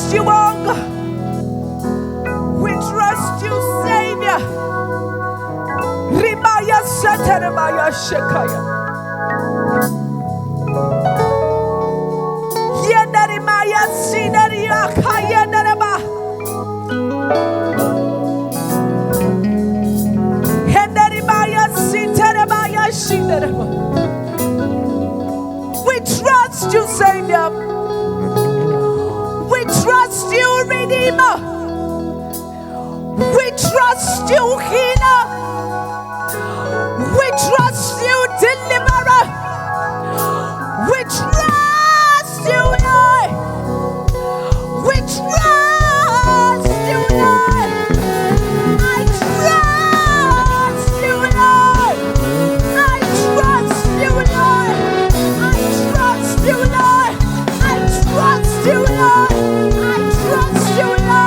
trust you, oh God. We trust you, Savior. Rimaya Satarabaya Shekaya. Yenarimaya Sinaria Kaya Naraba. Henarimaya Sitarabaya Shinaraba. We trust you, Savior. We trust you, Redeemer. We trust you, Healer. We trust you, Deliverer. We trust you, Lord. We trust you, Lord. I trust you, Lord. I trust you, Lord. I trust you, Lord. I trust you, Lord. I trust you, Lord.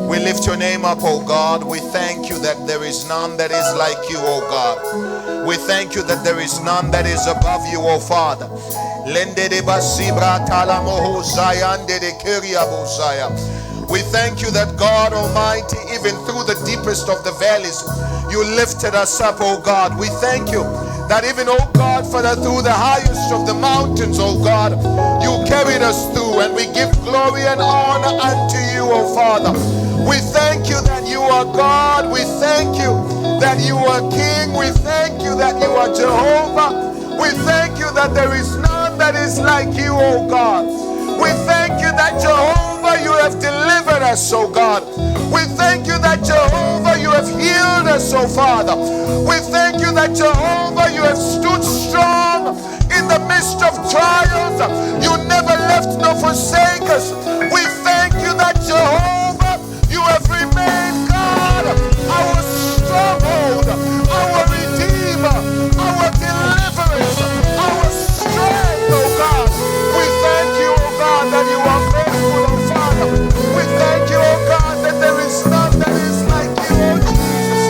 We lift your name up, O God. We thank you that there is none that is like you, O God. We thank you that there is none that is above you, O Father. We thank you that, God Almighty, even through the deepest of the valleys, you lifted us up, O God. We thank you that even, oh God, Father, through the highest of the mountains, oh God, you carried us through, and we give glory and honor unto you, oh Father. We thank you that you are God. We thank you that you are King. We thank you that you are Jehovah. We thank you that there is none that is like you, oh God. We thank you that, Jehovah, you have delivered us, oh God. We thank you that, Jehovah, you have healed us, oh Father. We thank you that, Jehovah, you have stood strong in the midst of trials. You never left nor forsake us. We thank you that, Jehovah, you have remained God, our stronghold, our Redeemer, our deliverance, our strength, oh God. We thank you, oh God, that you are faithful, oh Father. We thank you, oh God, that there is none that is like you, oh Jesus.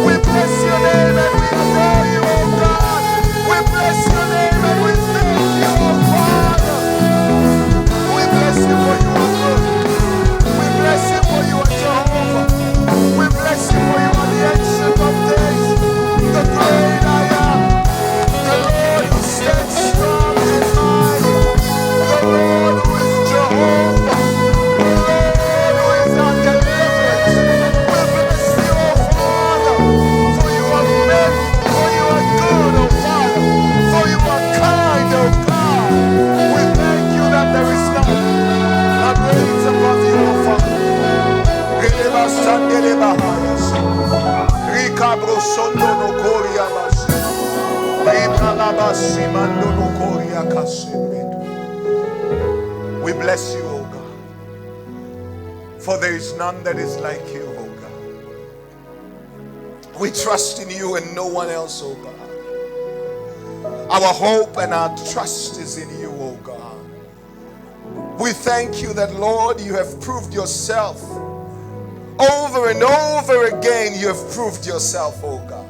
We bless your name and we adore you, oh God. We bless your name and we thank you, oh Father. We bless you for you are good. We bless you for you are Jehovah. We bless you for you are the ancient of days, the great I am, the Lord who stands strong and mighty, the Lord who is Jehovah, the Lord who is our deliverance. We bless you, O Father, for you are faithful, for you are good, O Father, for you are kind, O God. We thank you that there is none that reigns above you, O Father. Releva Sandeleba Hayas, Ricabro Sondo no Coria Bas, Ribalabasi Mando no Coria Casimbeto. We bless you, O God, for there is none that is like you, O God. We trust in you and no one else, oh God. Our hope and our trust is in you, oh God. We thank you that, Lord, you have proved yourself. Over and over again, you have proved yourself, oh God.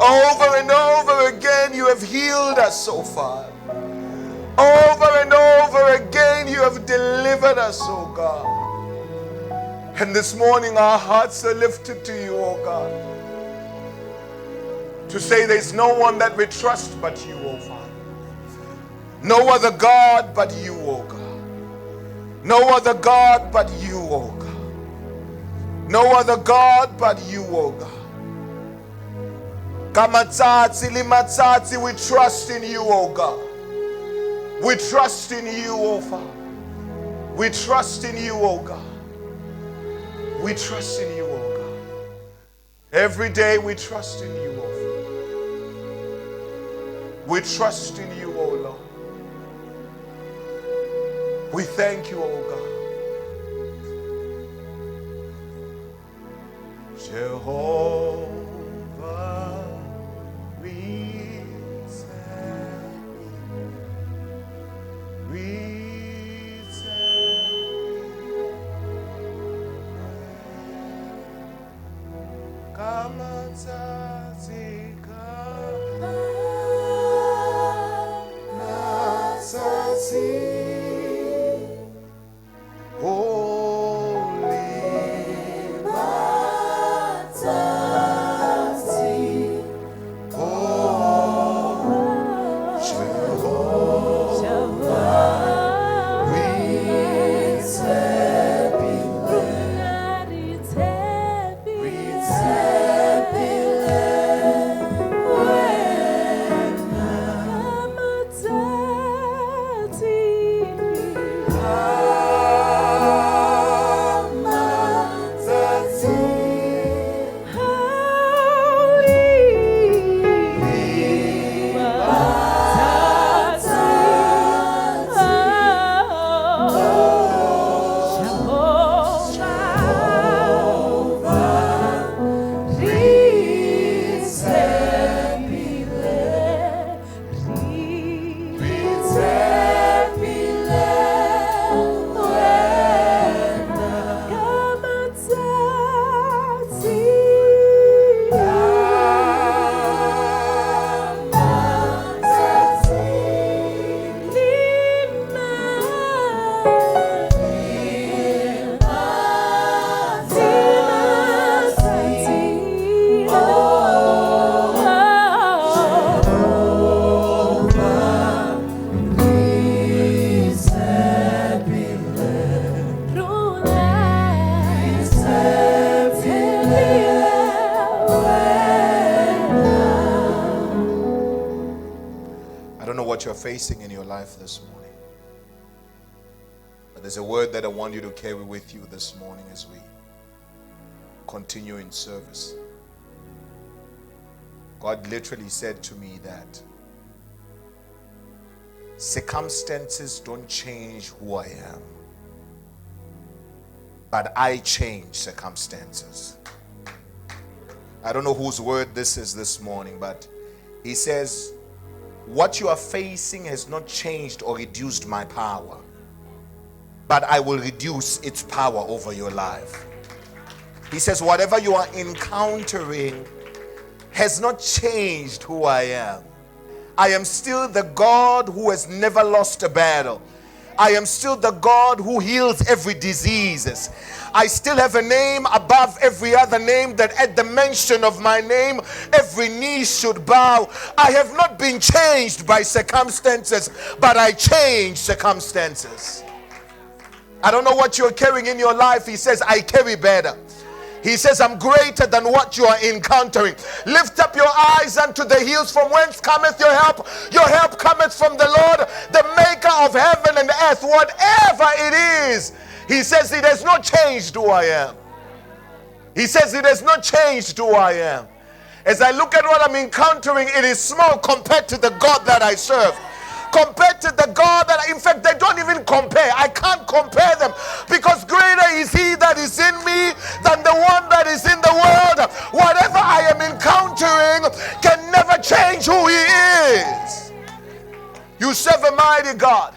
Over and over again, you have healed us so far. Over and over again, you have delivered us, oh God. And this morning, our hearts are lifted to you, oh God, to say there's no one that we trust but you, oh Father. No other God but you, oh God. No other God but you, oh God. No other God but you, oh God. Kamatsatsi limatsatsi, we trust in you, oh God. We trust in you, oh Father. We trust in you, oh God. We trust in you, oh God. Every day we trust in you, oh Father. We trust in you, oh Lord. We thank you, oh God. Jehovah, we You're facing in your life this morning, but there's a word that I want you to carry with you this morning as we continue in service. God literally said to me that circumstances don't change who I am, but I change circumstances. I don't know whose word this is this morning, but he says, what you are facing has not changed or reduced my power, but I will reduce its power over your life. He says, whatever you are encountering has not changed who I am. I am still the God who has never lost a battle. I am still the God who heals every disease. I still have a name above every other name, that at the mention of my name, every knee should bow. I have not been changed by circumstances, but I change circumstances. I don't know what you're carrying in your life. He says, I carry better. He says, I'm greater than what you are encountering. Lift up your eyes unto the hills, from whence cometh your help. Your help cometh from the Lord, the maker of heaven and earth. Whatever it is, he says, it has not changed who I am. He says, it has not changed who I am. As I look at what I'm encountering, it is small compared to the God that I serve. Compared to the God that, in fact, they don't even compare. I can't compare them, because greater is he that is in me than the one that is in the world. Whatever You serve a mighty God.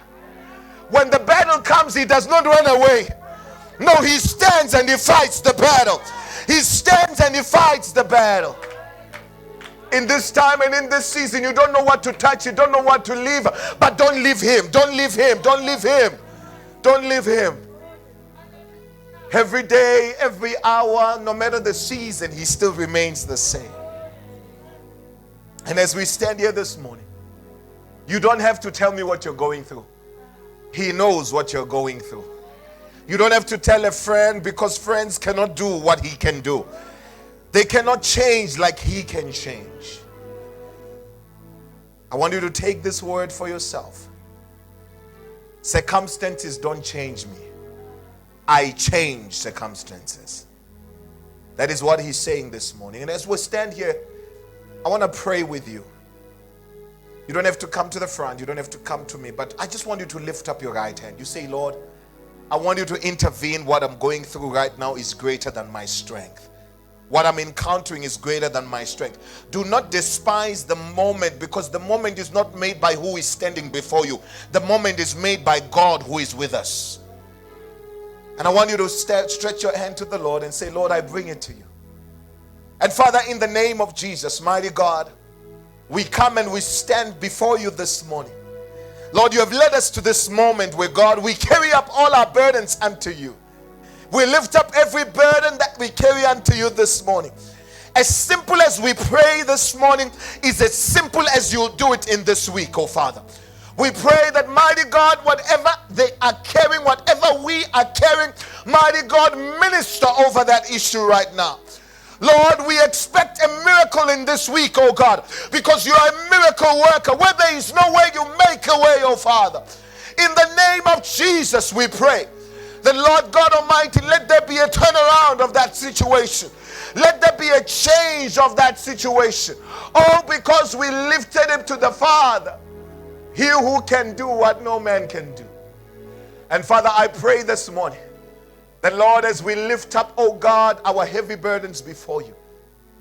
When the battle comes, he does not run away. No, he stands and he fights the battle. He stands and he fights the battle. In this time and in this season, you don't know what to touch, you don't know what to leave, but don't leave him. Don't leave him. Don't leave him. Don't leave him. Every day, every hour, no matter the season, he still remains the same. And as we stand here this morning, you don't have to tell me what you're going through. He knows what you're going through. You don't have to tell a friend, because friends cannot do what he can do. They cannot change like he can change. I want you to take this word for yourself. Circumstances don't change me. I change circumstances. That is what he's saying this morning. And as we stand here, I want to pray with you. You don't have to come to the front. You don't have to come to me. But I just want you to lift up your right hand. You say, Lord, I want you to intervene. What I'm going through right now is greater than my strength. What I'm encountering is greater than my strength. Do not despise the moment, because the moment is not made by who is standing before you. The moment is made by God who is with us. And I want you to stretch your hand to the Lord and say, Lord, I bring it to you. And Father, in the name of Jesus, mighty God, we come and we stand before you this morning. Lord, you have led us to this moment where, God, we carry up all our burdens unto you. We lift up every burden that we carry unto you this morning. As simple as we pray this morning is as simple as you'll do it in this week, oh Father. We pray that, mighty God, whatever they are carrying, whatever we are carrying, mighty God, minister over that issue right now. Lord, we expect a miracle in this week, oh God, because you are a miracle worker. Where there is no way, you make a way, oh Father. In the name of Jesus, we pray. The Lord God Almighty, let there be a turnaround of that situation. Let there be a change of that situation. Oh, because we lifted him to the Father. He who can do what no man can do. And Father, I pray this morning that, Lord, as we lift up, oh God, our heavy burdens before you,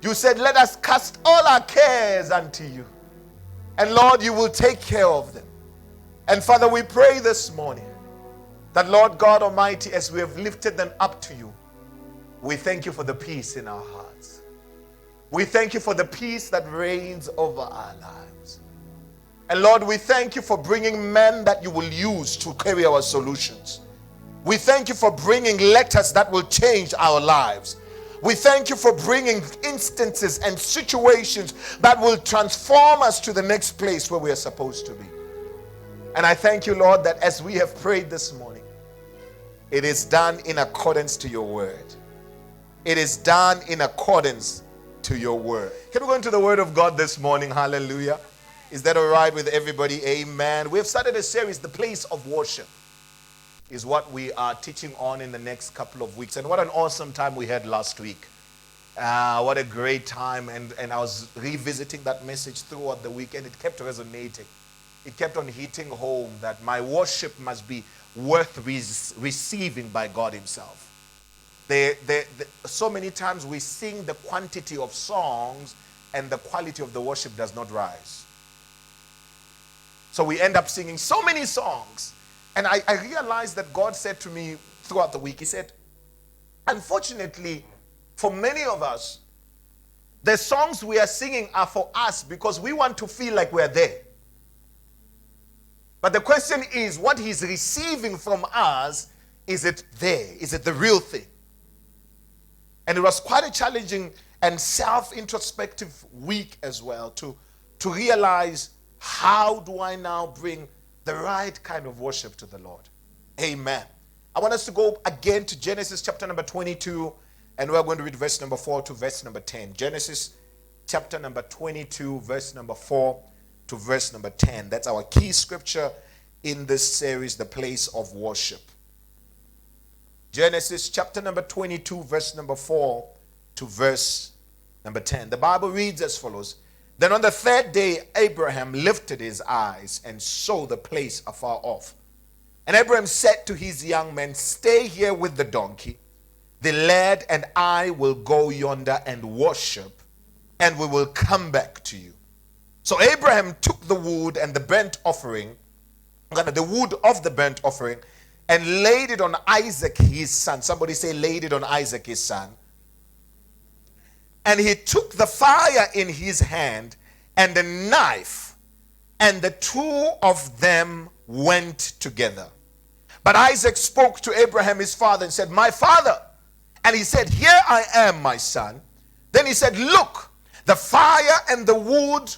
you said, let us cast all our cares unto you. And Lord, you will take care of them. And Father, we pray this morning that, Lord God Almighty, as we have lifted them up to you, we thank you for the peace in our hearts. We thank you for the peace that reigns over our lives. And Lord, we thank you for bringing men that you will use to carry our solutions. We thank you for bringing letters that will change our lives. We thank you for bringing instances and situations that will transform us to the next place where we are supposed to be. And I thank you, Lord, that as we have prayed this morning, it is done in accordance to your word. It is done in accordance to your word. Can we go into the word of God this morning? Hallelujah. Is that all right with everybody? Amen. We have started a series, The Place of Worship, is what we are teaching on in the next couple of weeks. And what an awesome time we had last week. What a great time. And I was revisiting that message throughout the week, and it kept resonating. It kept on hitting home that my worship must be worth receiving by God himself. So many times we sing the quantity of songs and the quality of the worship does not rise. So we end up singing so many songs. And I realized that God said to me throughout the week, he said, unfortunately, for many of us, the songs we are singing are for us because we want to feel like we're there. But the question is, what he's receiving from us, is it there? Is it the real thing? And it was quite a challenging and self-introspective week as well to realize, how do I now bring the right kind of worship to the Lord? Amen. I want us to go again to Genesis chapter number 22, and we're going to read verse number 4 to verse number 10. Genesis chapter number 22, verse number 4 to verse number 10. That's our key scripture in this series, The Place of Worship. Genesis chapter number 22, verse number 4 to verse number 10. The Bible reads as follows. Then on the third day, Abraham lifted his eyes and saw the place afar off. And Abraham said to his young men, stay here with the donkey. The lad and I will go yonder and worship, and we will come back to you. So Abraham took the wood and the burnt offering the wood of the burnt offering, and laid it on Isaac his son. Somebody say, laid it on Isaac his son. And he took the fire in his hand and a knife, and the two of them went together. But Isaac spoke to Abraham his father and said, my father. And he said, here I am, my son. Then he said, look, the fire and the wood,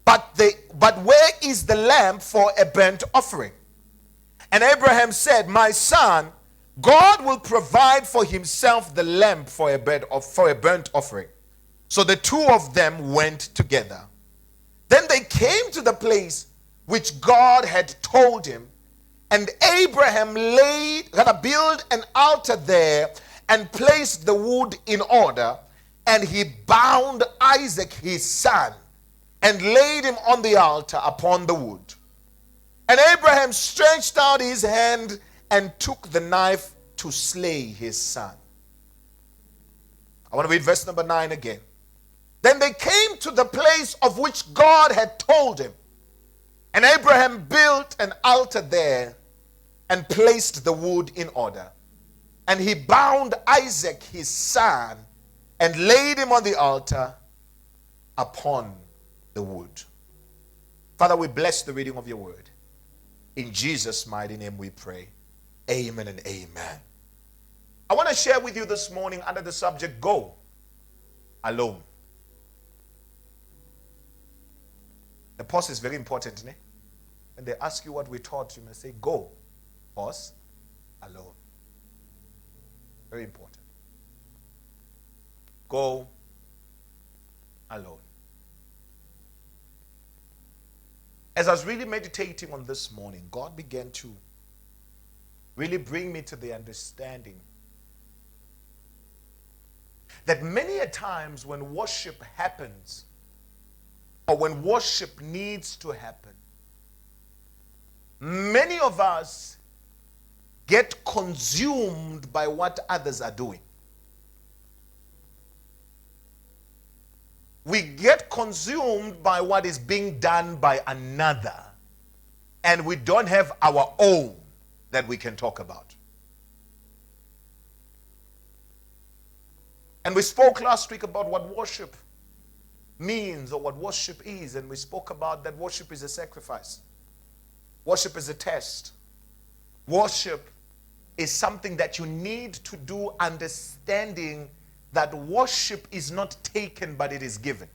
but where is the lamb for a burnt offering? And Abraham said, my son, God will provide for himself the lamb for a burnt offering. So the two of them went together. Then they came to the place which God had told him, and Abraham built an altar there and placed the wood in order, and he bound Isaac his son and laid him on the altar upon the wood. And Abraham stretched out his hand and took the knife to slay his son. I want to read verse number 9 again. Then they came to the place of which God had told him, and Abraham built an altar there and placed the wood in order. And he bound Isaac his son and laid him on the altar upon the wood. Father, we bless the reading of your word. In Jesus' mighty name we pray. Amen and amen. I want to share with you this morning under the subject, go alone. The pause is very important, isn't it? When they ask you what we taught, you must say, go, pause, alone. Very important. Go alone. As I was really meditating on this morning, God began to really bring me to the understanding that many a times when worship happens, or when worship needs to happen, many of us get consumed by what others are doing. We get consumed by what is being done by another, and we don't have our own that we can talk about. And we spoke last week about what worship means or what worship is, and we spoke about that worship is a sacrifice. Worship is a test. Worship is something that you need to do, understanding that worship is not taken but it is given.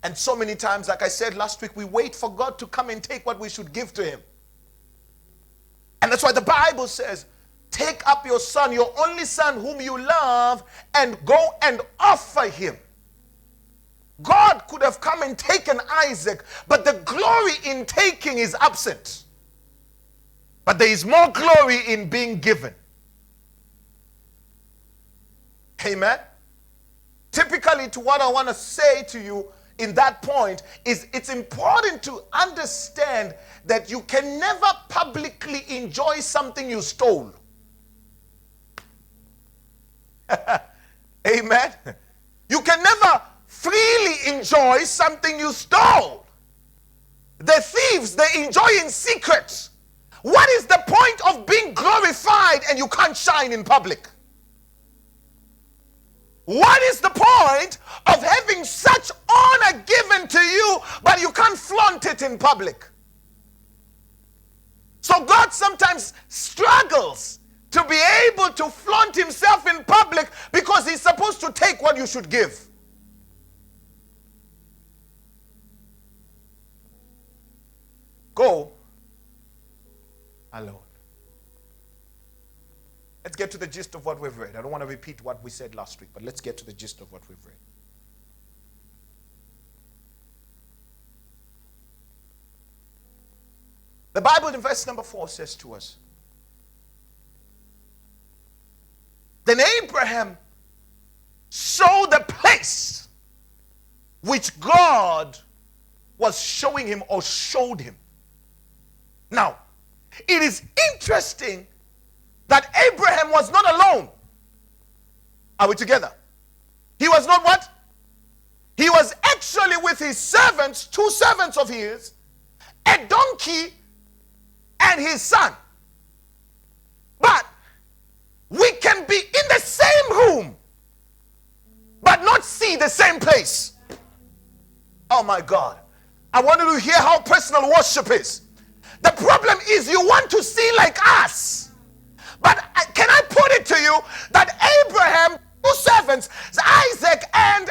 And so many times, like I said last week, we wait for God to come and take what we should give to him. And that's why the Bible says, take up your son, your only son whom you love, and go and offer him. God could have come and taken Isaac, but the glory in taking is absent. But there is more glory in being given. Amen. Typically, to what I want to say to you in that point is it's important to understand that you can never publicly enjoy something you stole. Amen. You can never freely enjoy something you stole. The thieves, they enjoy in secret. What is the point of being glorified and you can't shine in public? What is the point of having such honor given to you, but you can't flaunt it in public? So God sometimes struggles to be able to flaunt himself in public because he's supposed to take what you should give. Go alone. Let's get to the gist of what we've read. I don't want to repeat what we said last week, but let's get to the gist of what we've read. The Bible in verse number 4 says to us, then Abraham saw the place which God was showing him or showed him. Now, it is interesting that Abraham was not alone. Are we together? He was not what? He was actually with his servants, two servants of his, a donkey and his son. But we can be in the same room but not see the same place. Oh my God. I want you to hear how personal worship is. The problem is you want to see like us. But can I put it to you that Abraham, two servants, Isaac and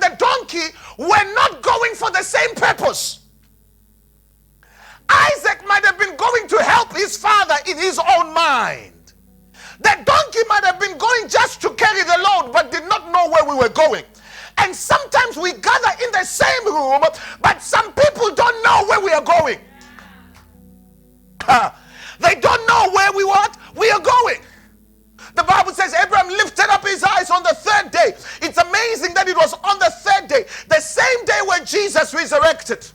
the donkey, were not going for the same purpose. Isaac might have been going to help his father in his own mind. The donkey might have been going just to carry the load, but did not know where we were going. And sometimes we gather in the same room, but some people don't know where we are going. They don't know where we are going. The Bible says Abraham lifted up his eyes on the third day. It's amazing that it was on the third day, the same day where Jesus resurrected.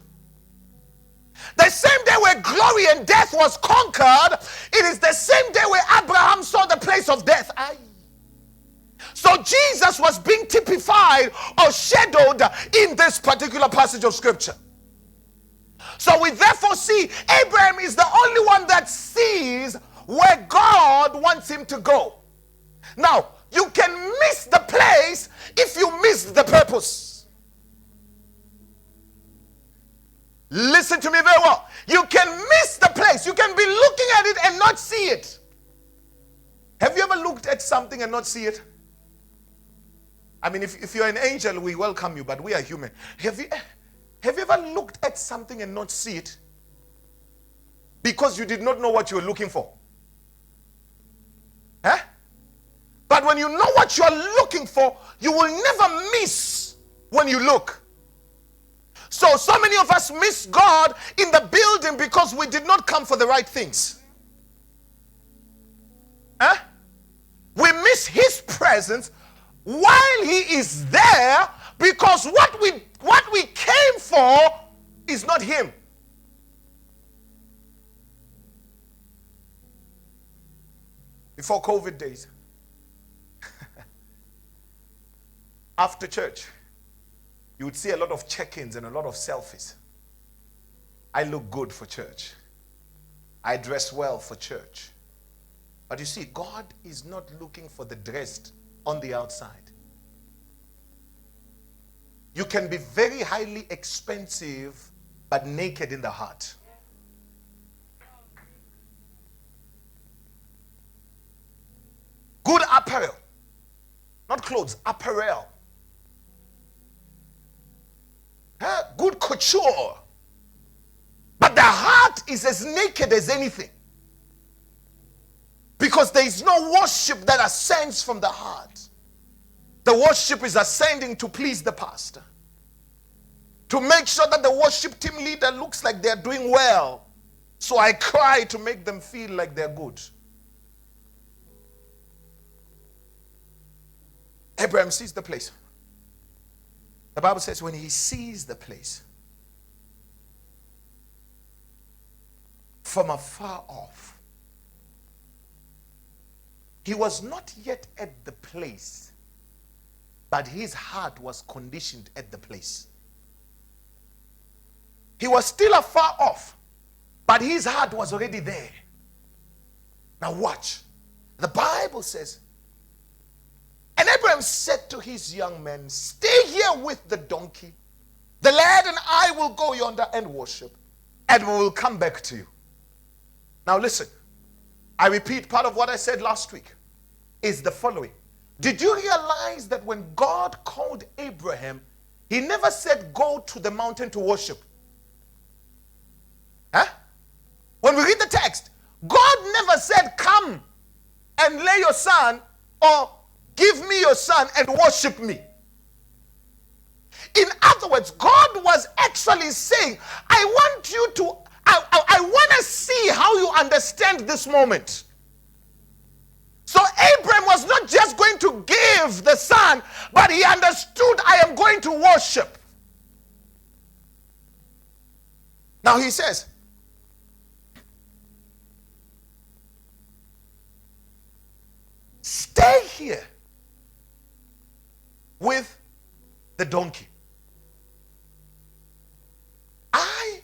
The same day where glory and death was conquered. It is the same day where Abraham saw the place of death. So Jesus was being typified or shadowed in this particular passage of scripture. So we therefore see Abraham is the only one that sees where God wants him to go. Now, you can miss the place if you miss the purpose. Listen to me very well. You can miss the place. You can be looking at it and not see it. Have you ever looked at something and not see it? I mean, if you're an angel, we welcome you, but we are human. Have you ever looked at something and not see it? Because you did not know what you were looking for. Huh? But when you know what you are looking for, you will never miss when you look. So many of us miss God in the building because we did not come for the right things. Huh? We miss his presence while he is there because what we came for is not him. Before COVID days, after church, you would see a lot of check-ins and a lot of selfies. I look good for church. I dress well for church. But you see, God is not looking for the dressed on the outside. You can be very highly expensive, but naked in the heart. Good apparel. Not clothes, apparel. Good couture. But the heart is as naked as anything. Because there is no worship that ascends from the heart. The worship is ascending to please the pastor. To make sure that the worship team leader looks like they're doing well. So I cry to make them feel like they're good. Abraham sees the place. The Bible says when he sees the place, from afar off, he was not yet at the place, but his heart was conditioned at the place. He was still afar off, but his heart was already there. Now watch. The Bible says, and Abraham said to his young men, stay here with the donkey. The lad and I will go yonder and worship, and we will come back to you. Now listen, I repeat part of what I said last week is the following. Did you realize that when God called Abraham, he never said go to the mountain to worship? Huh? When we read the text, God never said come and lay your son or give me your son and worship me. In other words, God was actually saying, I want to see how you understand this moment. So Abraham was not just going to give the son, but he understood I am going to worship. Now he says, stay here with the donkey. I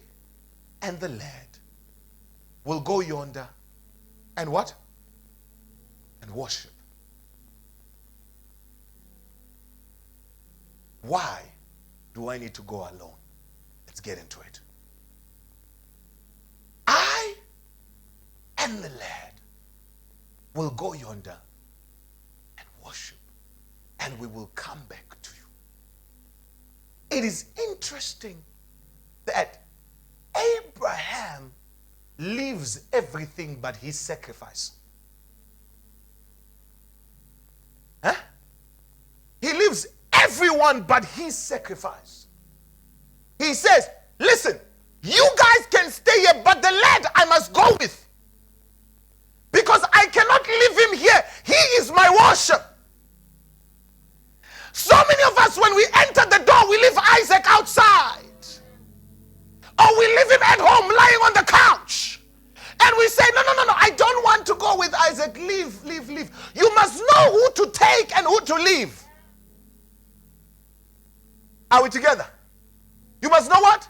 and the lad will go yonder and what? And worship. Why do I need to go alone? Let's get into it. I and the lad will go yonder and worship, and we will come back to you. It is interesting that Abraham leaves everything but his sacrifice. Huh? He leaves everyone but his sacrifice. He says, listen, you guys can stay here, but the lad I must go with. Because I cannot leave him here. He is my worship. So many of us, when we enter the door, we leave Isaac outside. Or we leave him at home lying on the couch. And we say, no, I don't want to go with Isaac. Leave. You must know who to take and who to leave. Are we together? You must know what?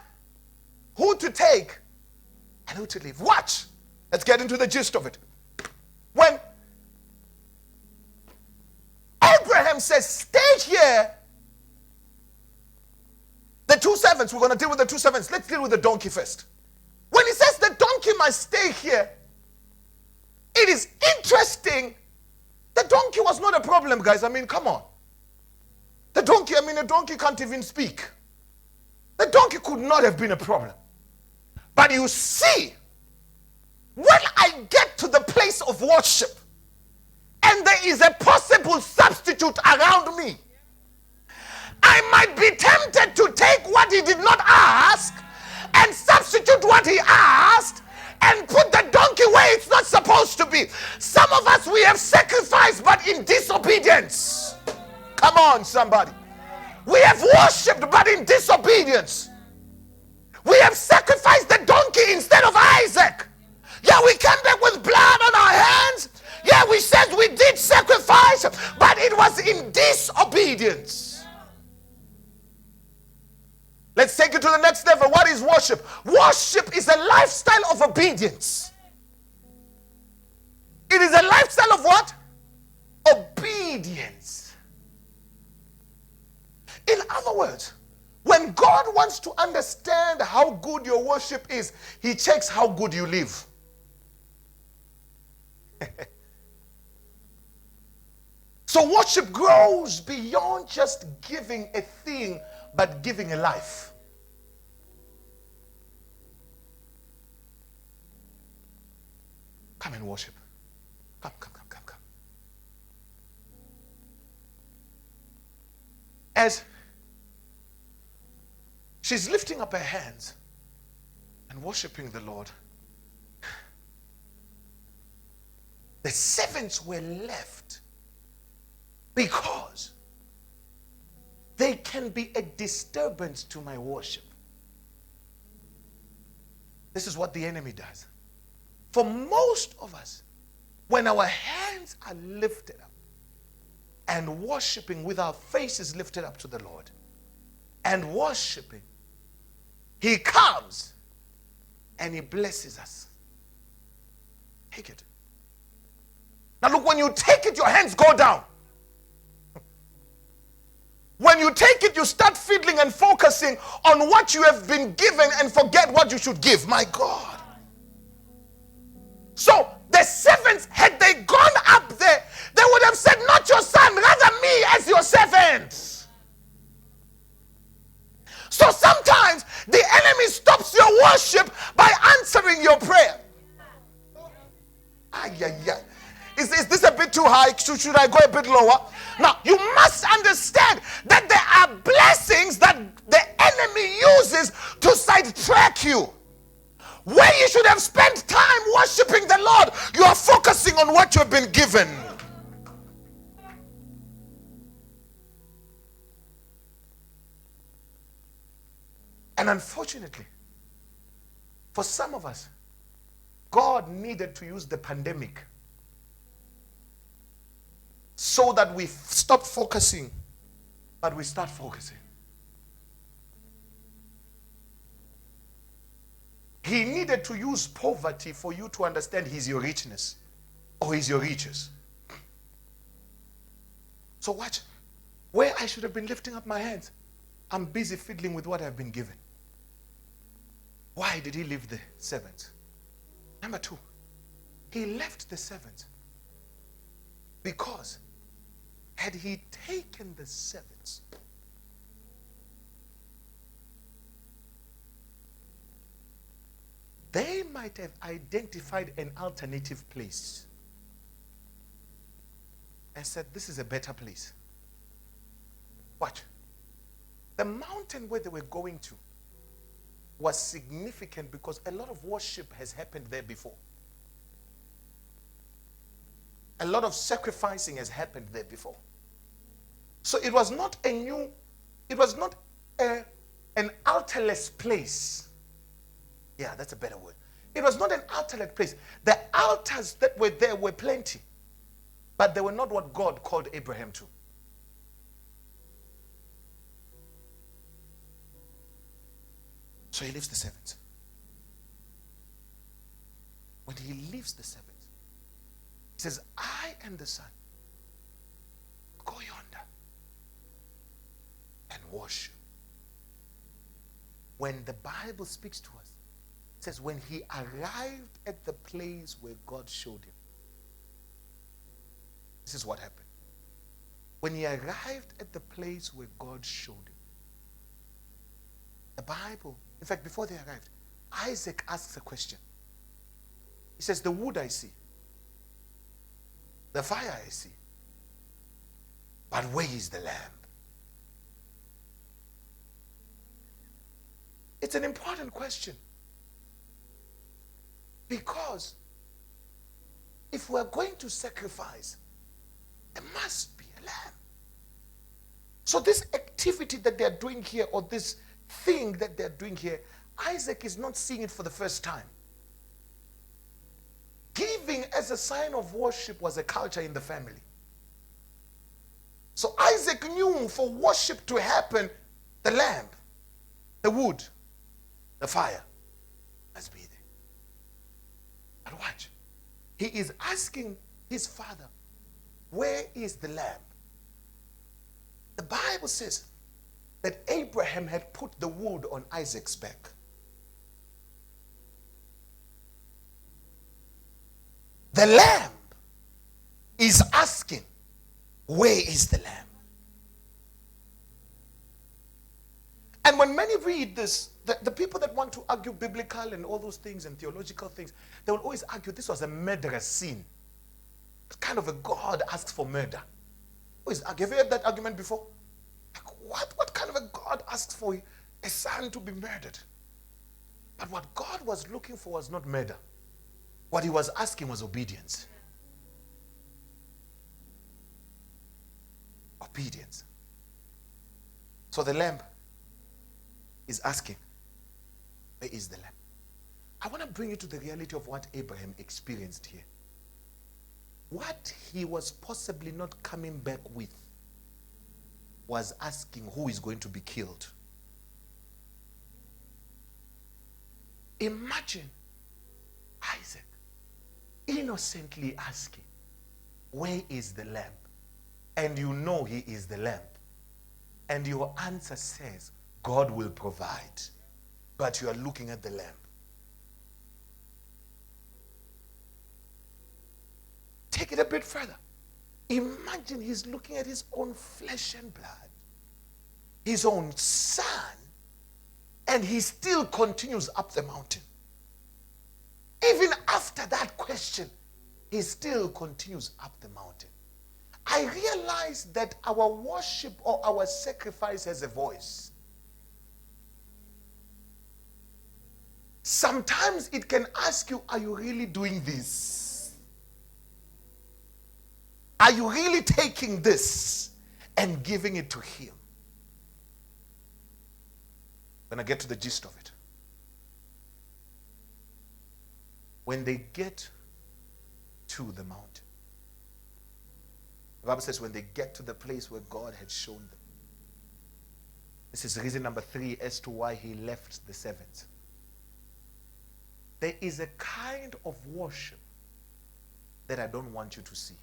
Who to take and who to leave. Watch. Let's get into the gist of it. When Abraham says, stay here, the two servants, we're going to deal with the two servants. Let's deal with the donkey first. When he says the donkey must stay here, it is interesting. The donkey was not a problem, guys. I mean, come on. A donkey can't even speak. The donkey could not have been a problem. But you see, when I get to the place of worship, and there is a possible substitute around me, I might be tempted to take what he did not ask and substitute what he asked and put the donkey where it's not supposed to be. Some of us, we have sacrificed but in disobedience. Come on, somebody. We have worshipped but in disobedience. We have sacrificed the donkey instead of Isaac. Yeah, we came back with blood on our hands. Yeah, we said we did sacrifice, but it was in disobedience. Let's take it to the next level. What is worship? Worship is a lifestyle of obedience. It is a lifestyle of what? Obedience. In other words, when God wants to understand how good your worship is, he checks how good you live. So worship grows beyond just giving a thing, but giving a life. Come and worship. Come. As she's lifting up her hands and worshiping the Lord, the servants were left because they can be a disturbance to my worship. This is what the enemy does. For most of us, when our hands are lifted up and worshiping with our faces lifted up to the Lord and worshiping, he comes and he blesses us. Take it. Now look, when you take it, your hands go down. When you take it, you start fiddling and focusing on what you have been given and forget what you should give. My God. So the servants, had they gone up there, they would have said, not your son, rather me as your servant. So sometimes the enemy stops your worship by answering your prayer. Is this a bit too high? Should I go a bit lower? Now, you must understand that there are blessings that the enemy uses to sidetrack you. Where you should have spent time worshiping the Lord, you are focusing on what you've been given. And unfortunately, for some of us, God needed to use the pandemic so that we stop focusing, but we start focusing. He needed to use poverty for you to understand he's your richness or he's your riches. So watch. Where I should have been lifting up my hands, I'm busy fiddling with what I've been given. Why did he leave the servants? Number two, he left the servants because had he taken the servants, they might have identified an alternative place and said, this is a better place. Watch. The mountain where they were going to was significant because a lot of worship has happened there before. A lot of sacrificing has happened there before. So it was not an altarless place. Yeah, that's a better word. It was not an altarless place. The altars that were there were plenty, but they were not what God called Abraham to. So he leaves the servants. When he leaves the servants, he says, I and the son go yonder and worship. When the Bible speaks to us, it says when he arrived at the place where God showed him. This is what happened. When he arrived at the place where God showed him, the Bible, in fact, before they arrived, Isaac asks a question. He says, the wood I see, the fire I see, but where is the lamb? It's an important question. Because if we're going to sacrifice, there must be a lamb. So this activity that they're doing here, or this thing that they're doing here, Isaac is not seeing it for the first time. Giving as a sign of worship was a culture in the family. So Isaac knew for worship to happen, the lamb, the wood, the fire must be there. But watch. He is asking his father, where is the lamb? The Bible says that Abraham had put the wood on Isaac's back. The lamb is asking, where is the lamb? And when many read this, the people that want to argue biblical and all those things and theological things, they will always argue this was a murderous sin. What kind of a God asks for murder? Have you heard that argument before? Like, what kind of a God asks for a son to be murdered? But what God was looking for was not murder. What he was asking was obedience. Obedience. So the lamb is asking, where is the lamb? I want to bring you to the reality of what Abraham experienced here. What he was possibly not coming back with was asking who is going to be killed. Imagine Isaac innocently asking, where is the lamb? And you know he is the lamb. And your answer says, God will provide. But you are looking at the lamb. Take it a bit further. Imagine he's looking at his own flesh and blood, his own son, and he still continues up the mountain. Even after that question, he still continues up the mountain. I realize that our worship or our sacrifice has a voice. Sometimes it can ask you, are you really doing this? Are you really taking this and giving it to him? When I get to the gist of it. When they get to the mountain, the Bible says when they get to the place where God had shown them. This is reason number 3 as to why he left the servants. There is a kind of worship that I don't want you to see.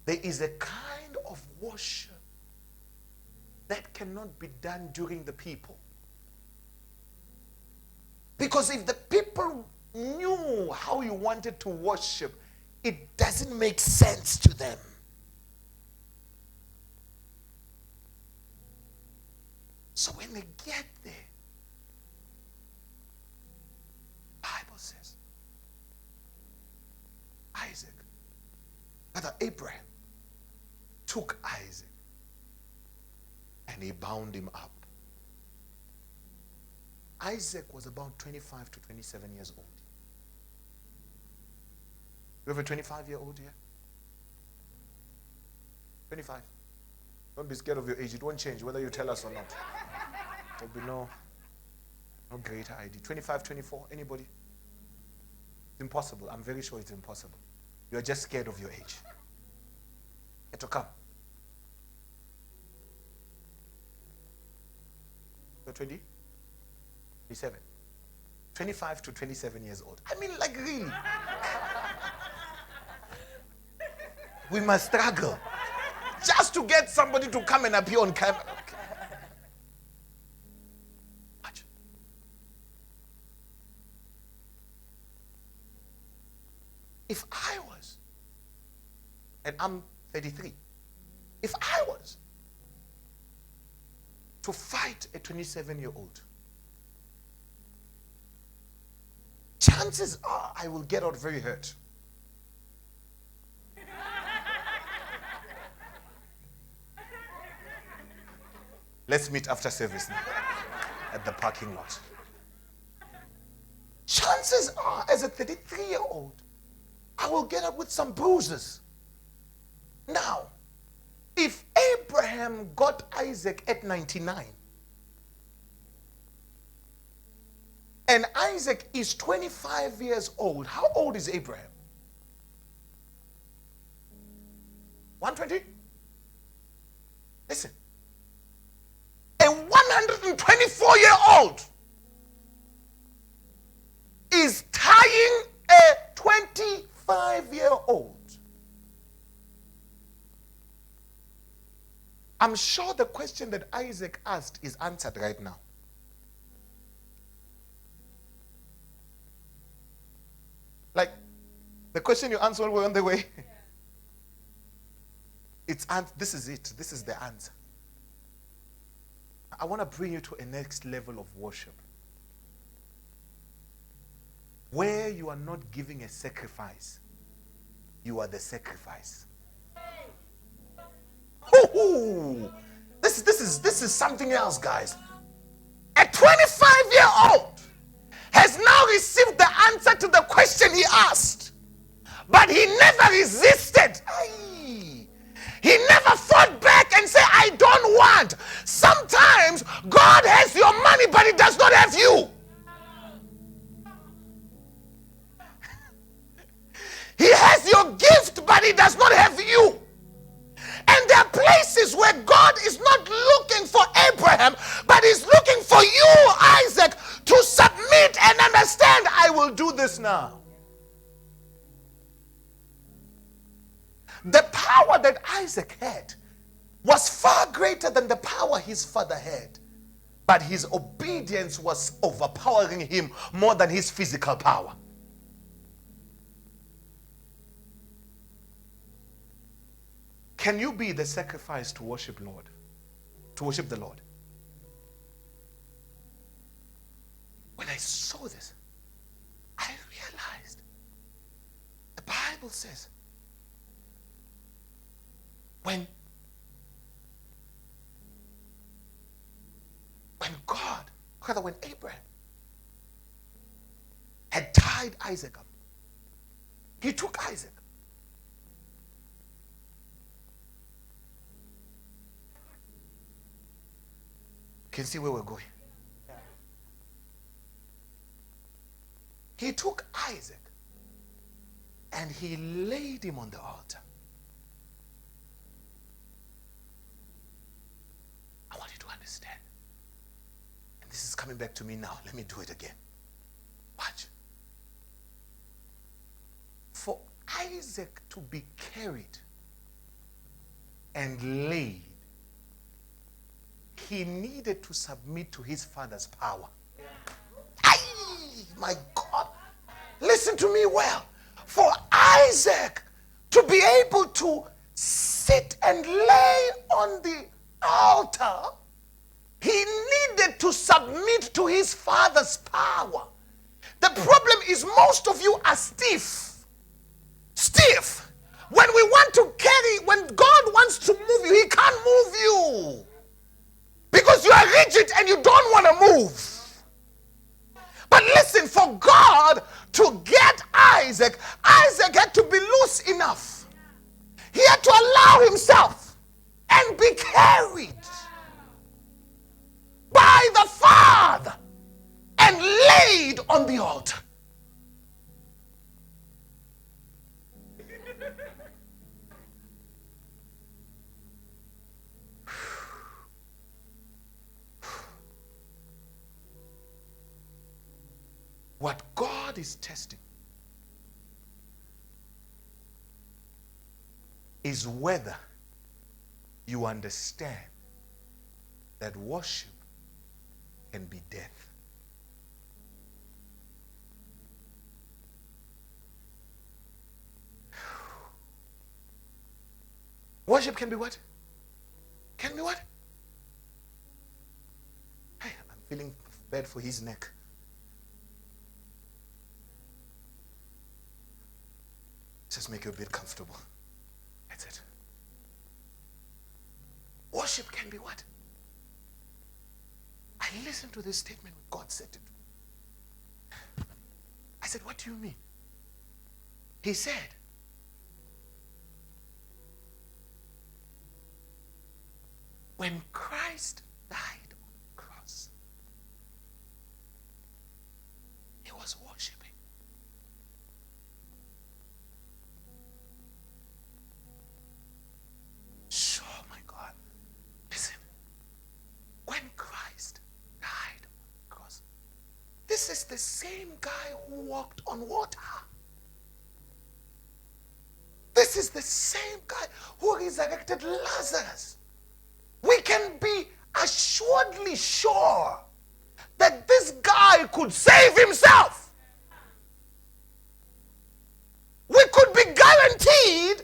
There is a kind of worship that cannot be done during the people. Because if the people knew how you wanted to worship, it doesn't make sense to them. So when they get there, the Bible says, Abraham took Isaac and he bound him up. Isaac was about 25 to 27 years old. You have a 25-year-old here? 25. Don't be scared of your age. It won't change whether you tell us or not. There'll be no greater ID. 25, 24, anybody? It's impossible. I'm very sure it's impossible. You're just scared of your age. It will come. You're 20? 27. 25 to 27 years old. I mean, like, really. We must struggle just to get somebody to come and appear on camera. Okay. Watch. If I was, and I'm 33, if I was to fight a 27-year-old, chances are I will get out very hurt. Let's meet after service now at the parking lot. Chances are, as a 33-year-old, I will get up with some bruises. Now, if Abraham got Isaac at 99, and Isaac is 25 years old, how old is Abraham? 120? Listen. A 124-year-old is tying a 25-year-old. I'm sure the question that Isaac asked is answered right now. Like, the question you answered when we're on the way. This is it. This is the answer. I want to bring you to a next level of worship, where you are not giving a sacrifice, you are the sacrifice. Ooh, this is something else, guys. A 25-year-old has now received the answer to the question he asked, but he never resisted. He never fought back and said, I don't want. Sometimes God has your money, but he does not have you. He has your gift, but he does not have you. And there are places where God is not looking for Abraham, but he's looking for you, Isaac, to submit and understand, I will do this now. The power that Isaac had was far greater than the power his father had. But his obedience was overpowering him more than his physical power. Can you be the sacrifice to worship Lord? To worship the Lord? When I saw this, I realized the Bible says, when Abraham had tied Isaac up, he took Isaac. Can you see where we're going? He took Isaac and he laid him on the altar. I want you to understand. coming back to me now. Let me do it again. Watch. For Isaac to be carried and laid, he needed to submit to his father's power. My God, listen to me well. For Isaac to be able to sit and lay on the altar, he needed to submit to his father's power. The problem is most of you are stiff. Stiff. When we want to carry, when God wants to move you, he can't move you. Because you are rigid and you don't want to move. But listen, for God to get Isaac, Isaac had to be loose enough. He had to allow himself and be carried by the Father and laid on the altar. What God is testing is whether you understand that worship can be death. Worship can be what? Can be what? Hey, I'm feeling bad for his neck. Just make you a bit comfortable. That's it. Worship can be what? I listened to this statement when God said it. I said, what do you mean? He said, when Christ died on the cross, he was worshiping. This is the same guy who walked on water. This is the same guy who resurrected Lazarus. We can be assuredly sure that this guy could save himself. We could be guaranteed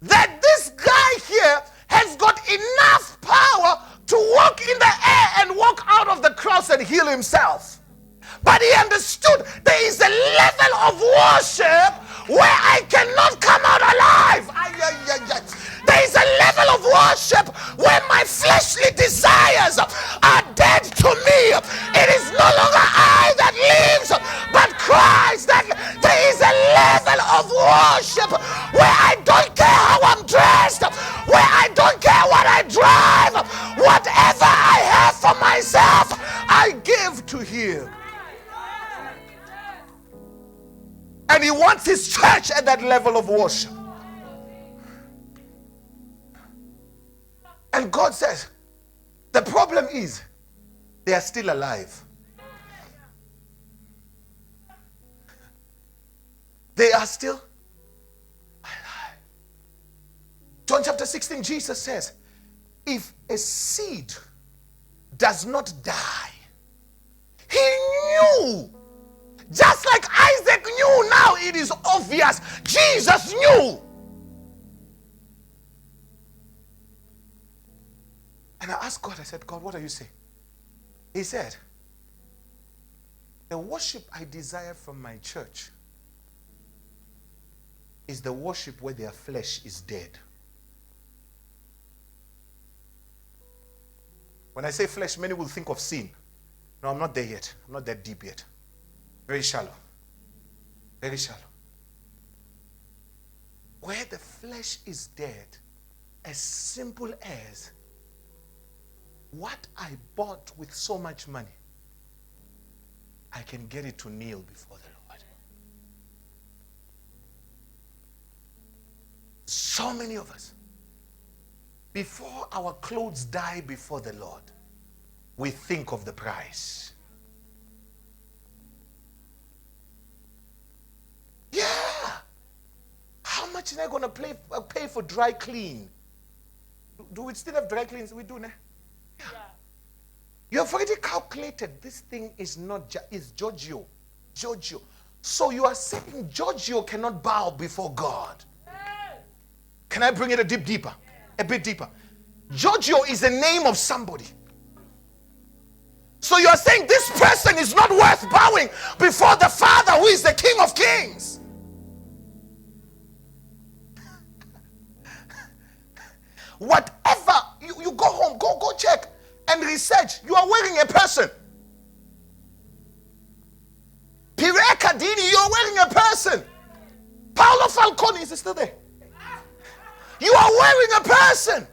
that this guy here has got enough power to walk in the air and walk out of the cross and heal himself. But he understood there is a level of worship where I cannot come out alive. There is a level of worship where my fleshly desires are dead to me. It is no longer I that lives, but Christ. There is a level of worship where I don't care how I'm dressed, where I don't care what I drive. Whatever I have for myself, I give to him. And he wants his church at that level of worship. And God says, the problem is, they are still alive. They are still alive. John chapter 16, Jesus says, if a seed does not die, he knew. Just like Isaac knew, now it is obvious. Jesus knew. And I asked God, I said, God, what are you saying? He said, the worship I desire from my church is the worship where their flesh is dead. When I say flesh, many will think of sin. No, I'm not there yet. I'm not that deep yet. Very shallow. Very shallow. Where the flesh is dead, as simple as what I bought with so much money, I can get it to kneel before the Lord. So many of us, before our clothes die before the Lord, we think of the price. much are you going to pay for dry clean? Do we still have dry cleans? We do now. Yeah. You have already calculated this thing is not is Giorgio. Giorgio. So you are saying Giorgio cannot bow before God. Can I bring it a bit deeper? Giorgio is the name of somebody. So you are saying this person is not worth bowing before the Father who is the King of Kings. Whatever, you go home, go check and research. You are wearing a person. Pierre Cardini, you are wearing a person. Paolo Falcone, is he still there? You are wearing a person.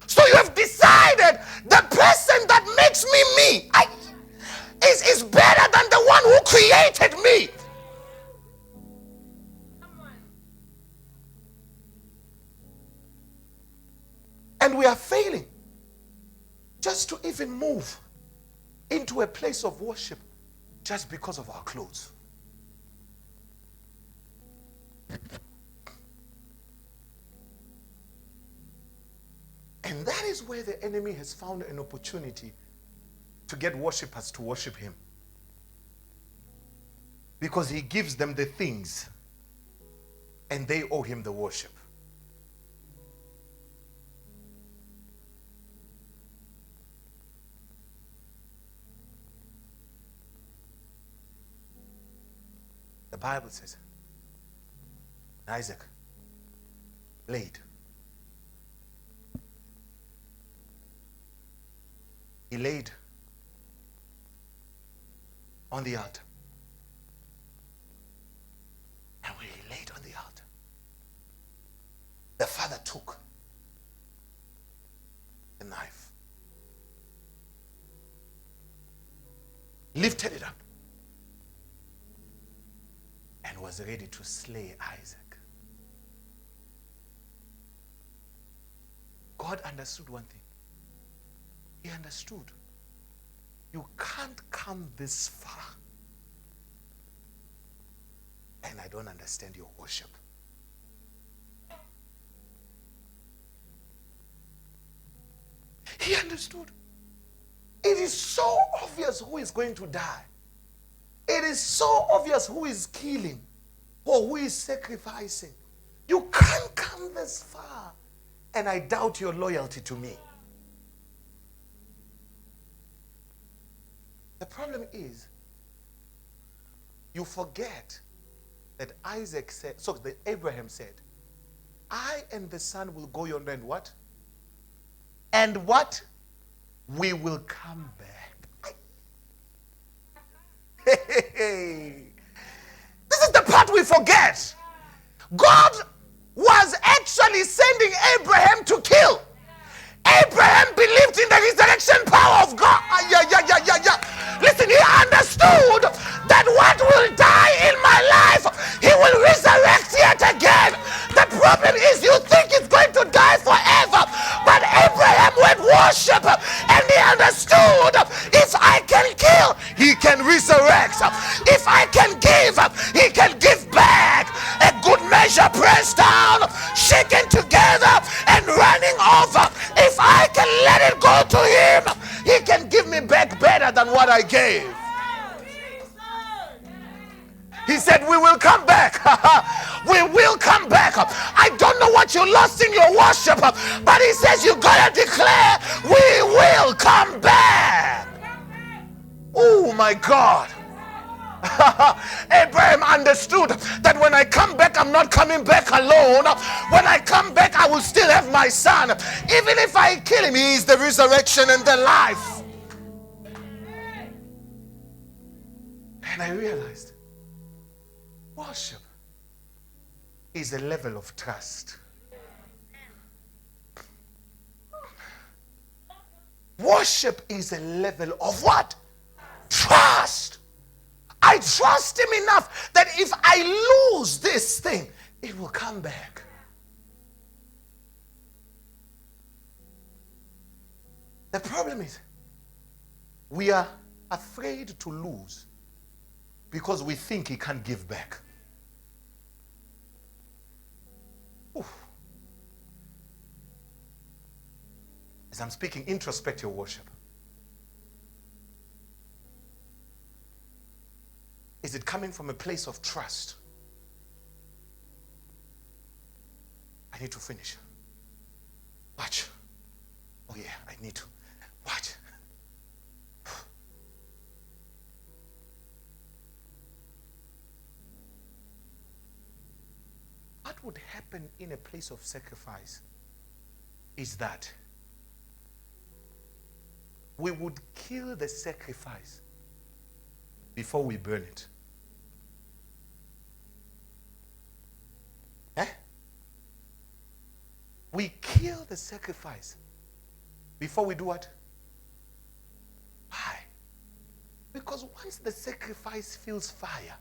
So you have decided the person that makes me is better than the one who created me. And we are failing just to even move into a place of worship just because of our clothes. And that is where the enemy has found an opportunity to get worshipers to worship him. Because he gives them the things and they owe him the worship. The Bible says Isaac laid. He laid on the altar. And when he laid on the altar, the father took the knife, lifted it up, and was ready to slay Isaac. God understood one thing. He understood. You can't come this far and I don't understand your worship. He understood. It is so obvious who is going to die. It is so obvious who is killing or who is sacrificing. You can't come this far and I doubt your loyalty to me. The problem is, you forget that Isaac said, so that Abraham said, I and the son will go yonder and what? And what? We will come back. Hey. This is the part we forget. God was actually sending Abraham to kill. Abraham believed in the resurrection power of God. Listen, he understood that what will die in my life, he will resurrect yet again. The problem is you think it's going to die forever. But Abraham went worship and he understood if I can kill, he can resurrect. If I can give, he can give back. A good measure pressed down, shaken together and running over. If I can let it go to him, he can give me back better than what I gave. He said, we will come back. We will come back. I don't know what you lost in your worship, but he says you gotta declare, we will come back. Oh my God. Abraham understood that when I come back, I'm not coming back alone. When I come back, I will still have my son. Even if I kill him, he is the resurrection and the life. And I realized worship is a level of trust. Worship is a level of what? Trust. I trust him enough that if I lose this thing, it will come back. The problem is, we are afraid to lose because we think he can't give back. As I'm speaking, introspect your worship. Is it coming from a place of trust? I need to finish. Watch. Oh yeah, I need to. Watch. What would happen in a place of sacrifice is that we would kill the sacrifice before we burn it. Eh? We kill the sacrifice before we do what? Why? Because once the sacrifice feels fire,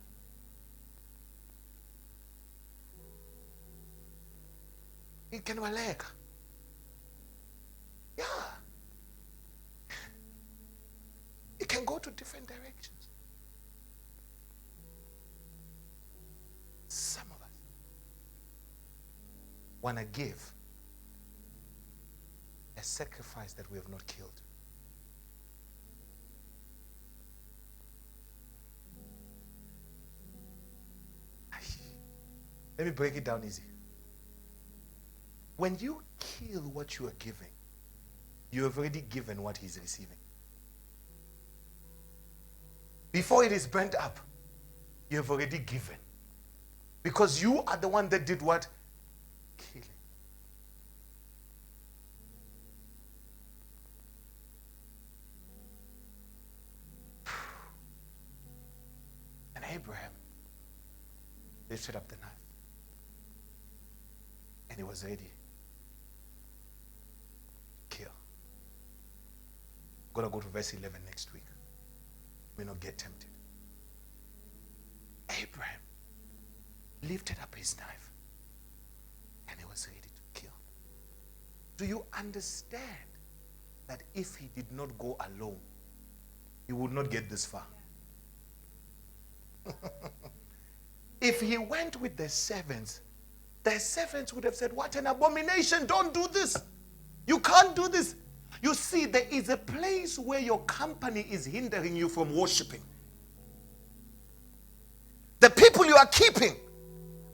it can waleka. Yeah. It can go to different directions. Some of us want to give a sacrifice that we have not killed. Let me break it down easy. When you kill what you are giving, you have already given what he's receiving. Before it is burnt up, you have already given. Because you are the one that did what? Killing. And Abraham lifted up the knife. And he was ready to kill. I'm going to go to verse 11 next week. May not get tempted. Abraham lifted up his knife and he was ready to kill. Do you understand that if he did not go alone, he would not get this far? If he went with the servants would have said, what an abomination, don't do this. You can't do this. You see, there is a place where your company is hindering you from worshiping. The people you are keeping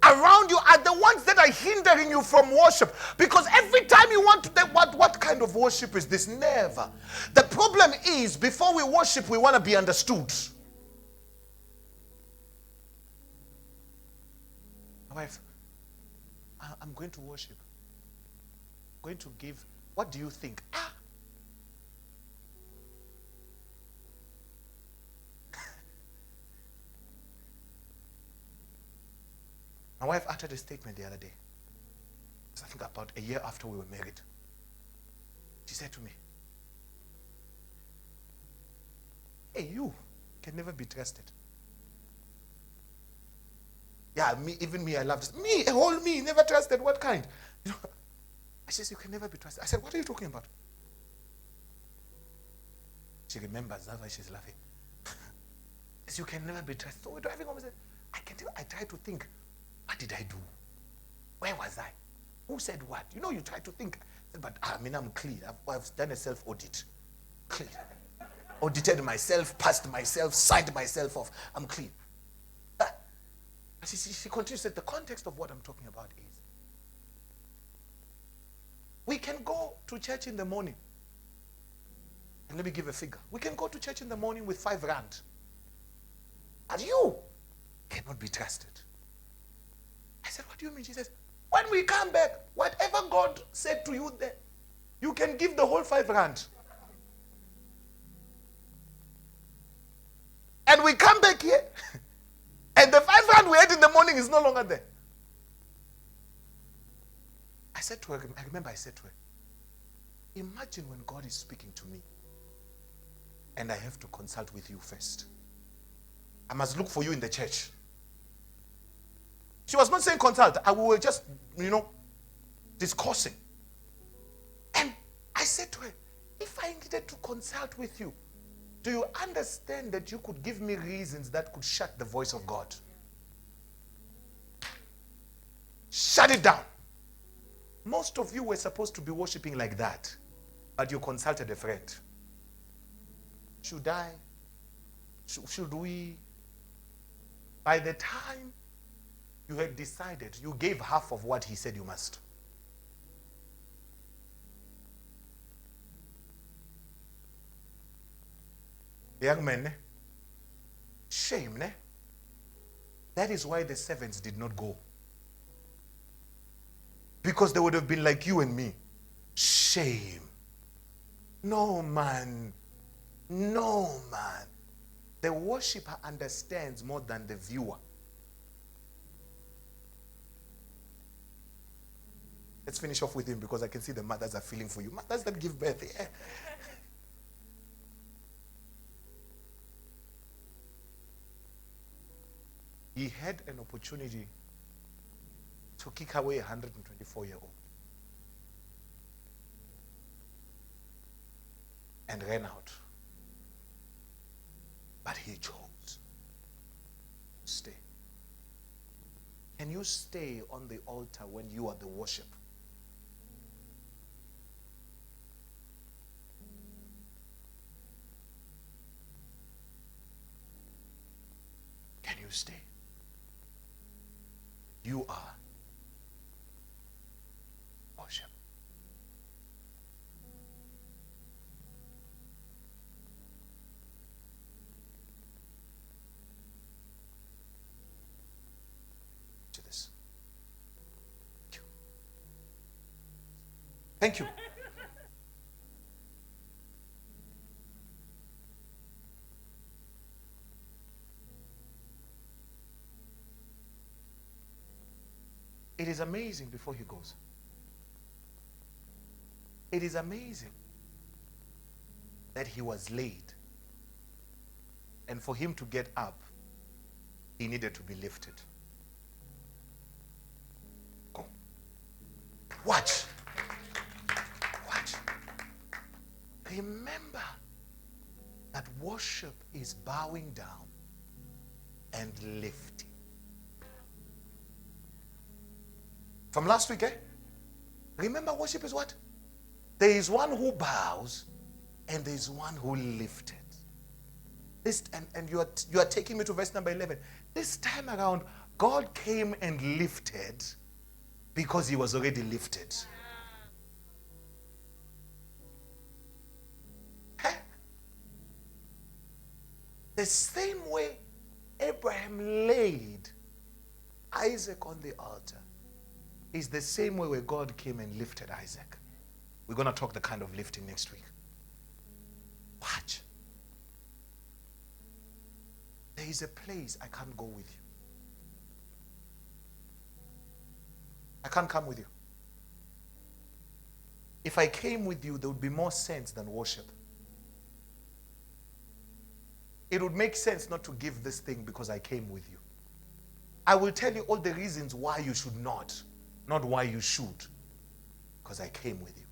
around you are the ones that are hindering you from worship. Because every time you want to, what kind of worship is this? Never. The problem is, before we worship, we want to be understood. My wife, I'm going to worship. I'm going to give. What do you think? My wife uttered a statement the other day. I think about a year after we were married. She said to me, hey, you can never be trusted. Yeah, even me, I love this. Me, a whole me, never trusted. What kind? You know, I said, you can never be trusted. I said, what are you talking about? She remembers, that's why she's laughing. I said, you can never be trusted. So we're driving home. I try to think, what did I do? Where was I? Who said what? You know, you try to think. But I'm clean. I've done a self-audit. Clean. Audited myself, passed myself, signed myself off. I'm clean. She continues that the context of what I'm talking about is, we can go to church in the morning. And let me give a figure. We can go to church in the morning with 5 rand. And you cannot be trusted. I said, what do you mean? She says, when we come back, whatever God said to you there, you can give the whole 5 rand. And we come back here, and the 5 rand we had in the morning is no longer there. I said to her, I remember I said to her, imagine when God is speaking to me, and I have to consult with you first. I must look for you in the church. She was not saying consult. We were just, discussing. And I said to her, if I needed to consult with you, do you understand that you could give me reasons that could shut the voice of God? Shut it down. Most of you were supposed to be worshiping like that. but you consulted a friend. Should I? Should we? By the time you had decided, you gave half of what he said you must. Young men, shame, ne? That is why the servants did not go. Because they would have been like you and me. Shame. No, man. No, man. The worshiper understands more than the viewer. Let's finish off with him because I can see the mothers are feeling for you. Mothers that give birth. Yeah. He had an opportunity to kick away a 124-year-old and ran out. But he chose to stay. Can you stay on the altar when you are the worship? Can you stay? You are worship. To this. Thank you. It is amazing before he goes. It is amazing that he was late. And for him to get up, he needed to be lifted. Go. Watch. Watch. Remember that worship is bowing down and lifting. From last week, remember worship is what? There is one who bows and there is one who lifted. This, and you are taking me to verse number 11. This time around, God came and lifted because he was already lifted. The same way Abraham laid Isaac on the altar is the same way where God came and lifted Isaac. We're going to talk the kind of lifting next week. Watch. There is a place I can't go with you. I can't come with you. If I came with you, there would be more sense than worship. It would make sense not to give this thing because I came with you. I will tell you all the reasons why you should not why you should, because I came with you.